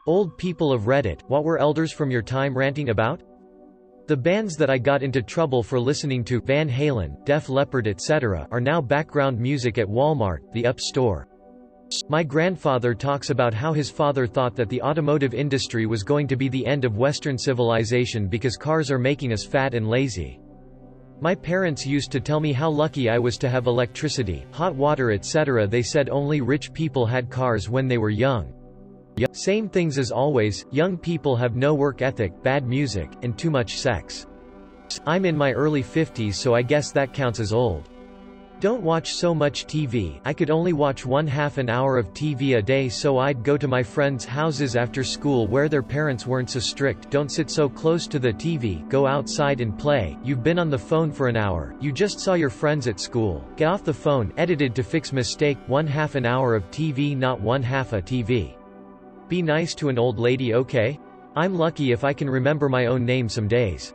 Old people of Reddit, what were elders from your time ranting about? The bands that I got into trouble for listening to, Van Halen, Def Leppard etc., are now background music at Walmart, the Up store. My grandfather talks about how his father thought that the automotive industry was going to be the end of Western civilization because cars are making us fat and lazy. My parents used to tell me how lucky I was to have electricity, hot water etc. They said only rich people had cars when they were young. Same things as always, young people have no work ethic, bad music, and too much sex. I'm in my early 50s, so I guess that counts as old. Don't watch so much TV. I could only watch ½ an hour of TV a day, so I'd go to my friends' houses after school where their parents weren't so strict. Don't sit so close to the TV, go outside and play. You've been on the phone for an hour, you just saw your friends at school. Get off the phone, edited to fix mistake. ½ an hour of TV, not ½ a TV. Be nice to an old lady, okay? I'm lucky if I can remember my own name some days.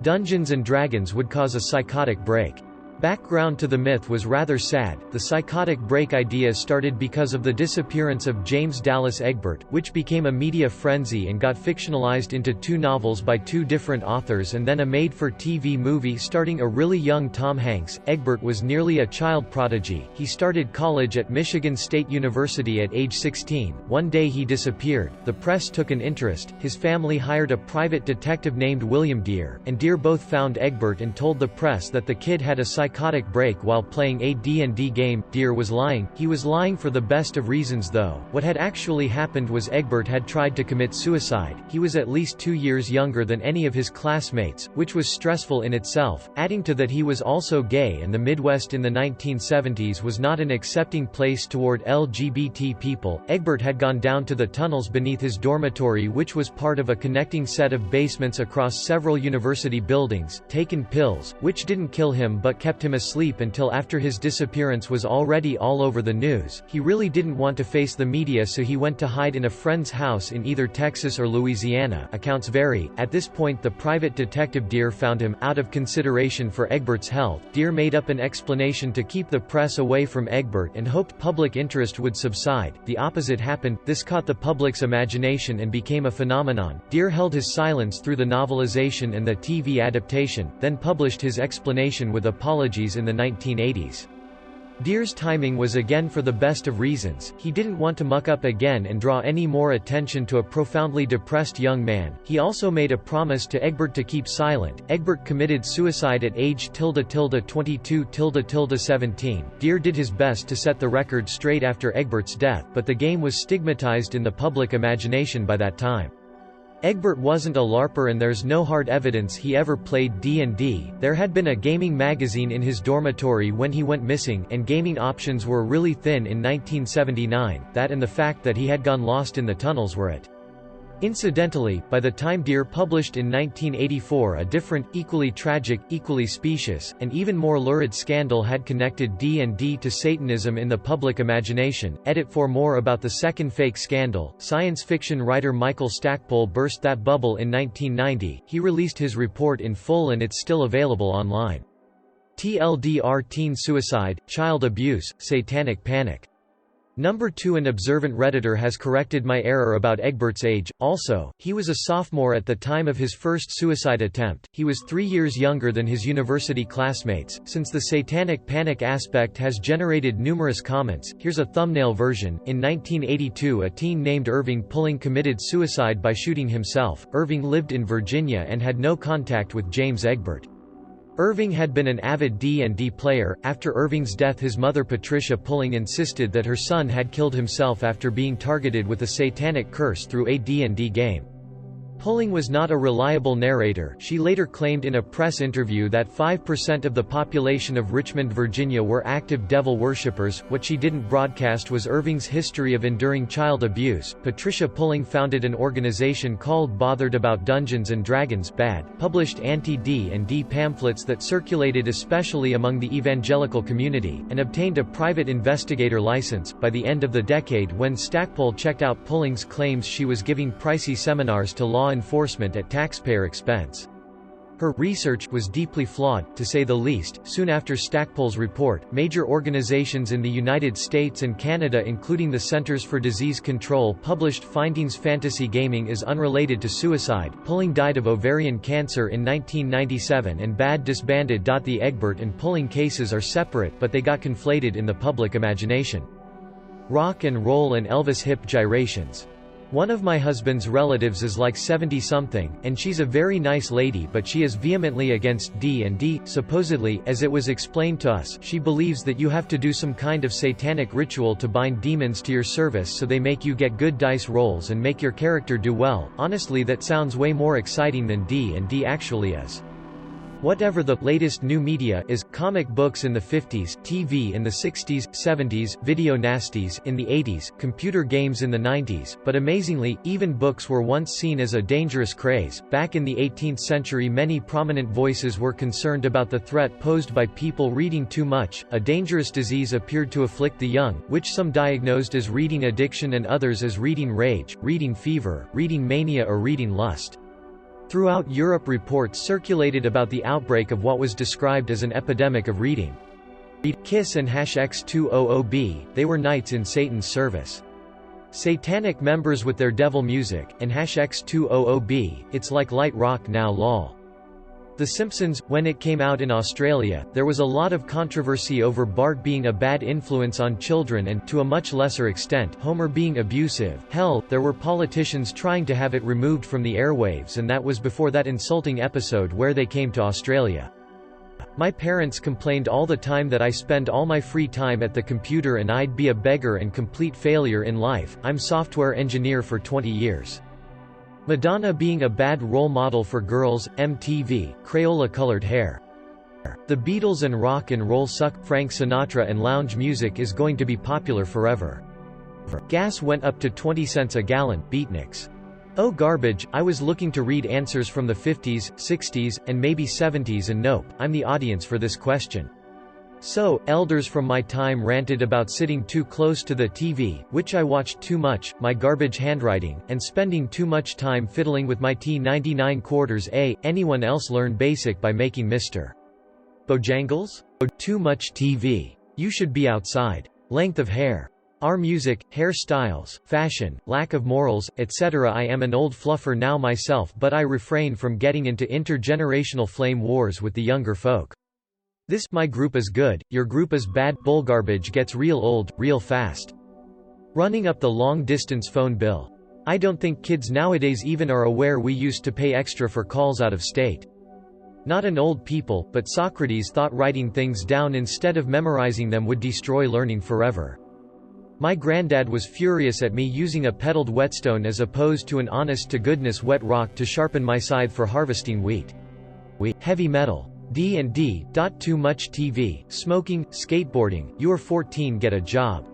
Dungeons and Dragons would cause a psychotic break. Background to the myth was rather sad. The psychotic break idea started because of the disappearance of James Dallas Egbert, which became a media frenzy and got fictionalized into 2 novels by 2 different authors and then a made-for-TV movie starring a really young Tom Hanks. Egbert was nearly a child prodigy. He started college at Michigan State University at age 16. One day he disappeared. The press took an interest. His family hired a private detective named William Deere, and Deere both found Egbert and told the press that the kid had a psychotic break while playing a D&D game. Deere was lying. He was lying for the best of reasons though. What had actually happened was Egbert had tried to commit suicide. He was at least 2 years younger than any of his classmates, which was stressful in itself. Adding to that, he was also gay, and the Midwest in the 1970s was not an accepting place toward LGBT people. Egbert had gone down to the tunnels beneath his dormitory, which was part of a connecting set of basements across several university buildings, taken pills, which didn't kill him but kept him asleep until after his disappearance was already all over the news. He really didn't want to face the media, so he went to hide in a friend's house in either Texas or Louisiana. Accounts vary. At this point the private detective Deere found him. Out of consideration for Egbert's health, Deere made up an explanation to keep the press away from Egbert and hoped public interest would subside. The opposite happened. This caught the public's imagination and became a phenomenon. Deere held his silence through the novelization and the TV adaptation, then published his explanation with apologies in the 1980s. Deere's timing was again for the best of reasons. He didn't want to muck up again and draw any more attention to a profoundly depressed young man. He also made a promise to Egbert to keep silent. Egbert committed suicide at age ~22-17. Deere did his best to set the record straight after Egbert's death, but the game was stigmatized in the public imagination by that time. Egbert wasn't a LARPer and there's no hard evidence he ever played D&D. There had been a gaming magazine in his dormitory when he went missing, and gaming options were really thin in 1979. That and the fact that he had gone lost in the tunnels were it. Incidentally, by the time Deere published in 1984 a different, equally tragic, equally specious, and even more lurid scandal had connected D&D to Satanism in the public imagination. Edit for more about the second fake scandal. Science fiction writer Michael Stackpole burst that bubble in 1990. He released his report in full and it's still available online. TLDR: teen suicide, child abuse, satanic panic. Number 2 An observant Redditor has corrected my error about Egbert's age. Also, he was a sophomore at the time of his first suicide attempt. He was 3 years younger than his university classmates. Since the satanic panic aspect has generated numerous comments, here's a thumbnail version. In 1982, a teen named Irving Pulling committed suicide by shooting himself. Irving lived in Virginia and had no contact with James Egbert. Irving had been an avid D&D player. After Irving's death, his mother Patricia Pulling insisted that her son had killed himself after being targeted with a satanic curse through a D&D game. Pulling was not a reliable narrator. She later claimed in a press interview that 5% of the population of Richmond, Virginia were active devil worshippers. What she didn't broadcast was Irving's history of enduring child abuse. Patricia Pulling founded an organization called Bothered About Dungeons and Dragons (BAD), published anti-D&D pamphlets that circulated especially among the evangelical community, and obtained a private investigator license. By the end of the decade, when Stackpole checked out Pulling's claims, she was giving pricey seminars to law enforcement at taxpayer expense. Her research was deeply flawed, to say the least. Soon after Stackpole's report, major organizations in the United States and Canada, including the Centers for Disease Control, published findings. Fantasy gaming is unrelated to suicide. Pulling died of ovarian cancer in 1997 and Bad disbanded. The Egbert and Pulling cases are separate, but they got conflated in the public imagination. Rock and roll and Elvis hip gyrations. One of my husband's relatives is like 70-something, and she's a very nice lady, but she is vehemently against D&D. Supposedly, as it was explained to us, she believes that you have to do some kind of satanic ritual to bind demons to your service, so they make you get good dice rolls and make your character do well. Honestly, that sounds way more exciting than D&D actually is. Whatever the latest new media is, comic books in the 50s, TV in the 60s, 70s, video nasties in the 80s, computer games in the 90s, but amazingly, even books were once seen as a dangerous craze. Back in the 18th century, many prominent voices were concerned about the threat posed by people reading too much. A dangerous disease appeared to afflict the young, which some diagnosed as reading addiction and others as reading rage, reading fever, reading mania or reading lust. Throughout Europe, reports circulated about the outbreak of what was described as an epidemic of reading. Kiss and #X200B, they were knights in Satan's service. Satanic members with their devil music, and #X200B, it's like light rock now lol. The Simpsons, when it came out in Australia, there was a lot of controversy over Bart being a bad influence on children and, to a much lesser extent, Homer being abusive. Hell, there were politicians trying to have it removed from the airwaves, and that was before that insulting episode where they came to Australia. My parents complained all the time that I spend all my free time at the computer and I'd be a beggar and complete failure in life. I'm software engineer for 20 years. Madonna being a bad role model for girls, MTV, Crayola-colored hair. The Beatles and rock and roll suck. Frank Sinatra and lounge music is going to be popular forever. Gas went up to 20 cents a gallon. Beatniks. Oh garbage. I was looking to read answers from the 50s, 60s, and maybe 70s, and nope, I'm the audience for this question. So, elders from my time ranted about sitting too close to the TV, which I watched too much, my garbage handwriting, and spending too much time fiddling with my T99 quarters. Anyone else learn basic by making Mr. Bojangles? Too much TV. You should be outside. Length of hair. Our music, hairstyles, fashion, lack of morals, etc. I am an old fluffer now myself, but I refrain from getting into intergenerational flame wars with the younger folk. This, my group is good, your group is bad. Bullgarbage gets real old, real fast. Running up the long-distance phone bill. I don't think kids nowadays even are aware we used to pay extra for calls out of state. Not an old people, but Socrates thought writing things down instead of memorizing them would destroy learning forever. My granddad was furious at me using a pedaled whetstone as opposed to an honest-to-goodness wet rock to sharpen my scythe for harvesting wheat. Heavy metal. D&D. Too much TV, smoking, skateboarding. You're 14, get a job.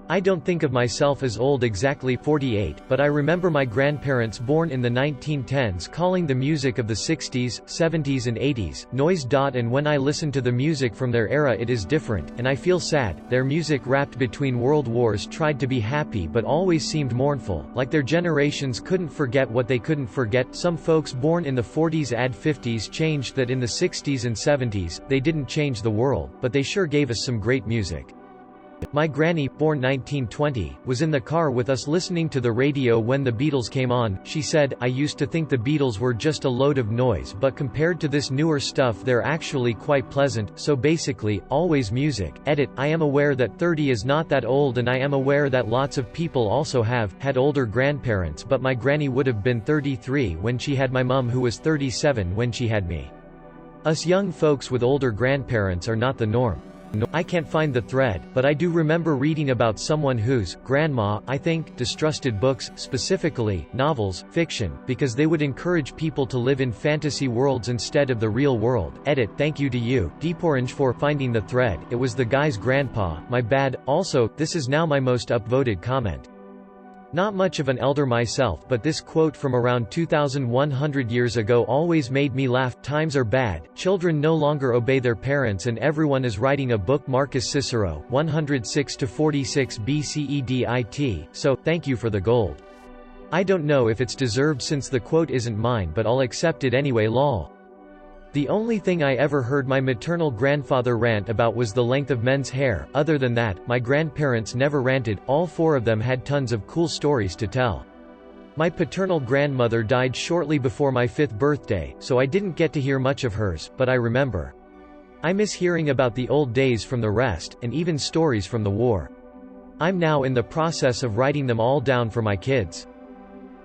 I don't think of myself as old, exactly 48, but I remember my grandparents born in the 1910s calling the music of the 60s, 70s and 80s, noise. And when I listen to the music from their era it is different, and I feel sad. Their music wrapped between world wars tried to be happy but always seemed mournful, like their generations couldn't forget what they couldn't forget. Some folks born in the 40s and 50s changed that in the 60s and 70s, they didn't change the world, but they sure gave us some great music. My granny, born 1920, was in the car with us listening to the radio when the Beatles came on. She said, I used to think the Beatles were just a load of noise, but compared to this newer stuff they're actually quite pleasant. So basically, always music. Edit. I am aware that 30 is not that old, and I am aware that lots of people also had older grandparents, but my granny would have been 33 when she had my mum, who was 37 when she had me. Us young folks with older grandparents are not the norm. I can't find the thread, but I do remember reading about someone whose grandma, I think, distrusted books, specifically novels, fiction, because they would encourage people to live in fantasy worlds instead of the real world. Edit. Thank you to you, Deeporange, for finding the thread. It was the guy's grandpa. My bad. Also, this is now my most upvoted comment. Not much of an elder myself, but this quote from around 2,100 years ago always made me laugh. Times are bad, children no longer obey their parents, and everyone is writing a book. Marcus Cicero, 106–46 BCEDIT, so, thank you for the gold. I don't know if it's deserved since the quote isn't mine, but I'll accept it anyway lol. The only thing I ever heard my maternal grandfather rant about was the length of men's hair. Other than that, my grandparents never ranted. All four of them had tons of cool stories to tell. My paternal grandmother died shortly before my 5th birthday, so I didn't get to hear much of hers, but I remember. I miss hearing about the old days from the rest, and even stories from the war. I'm now in the process of writing them all down for my kids.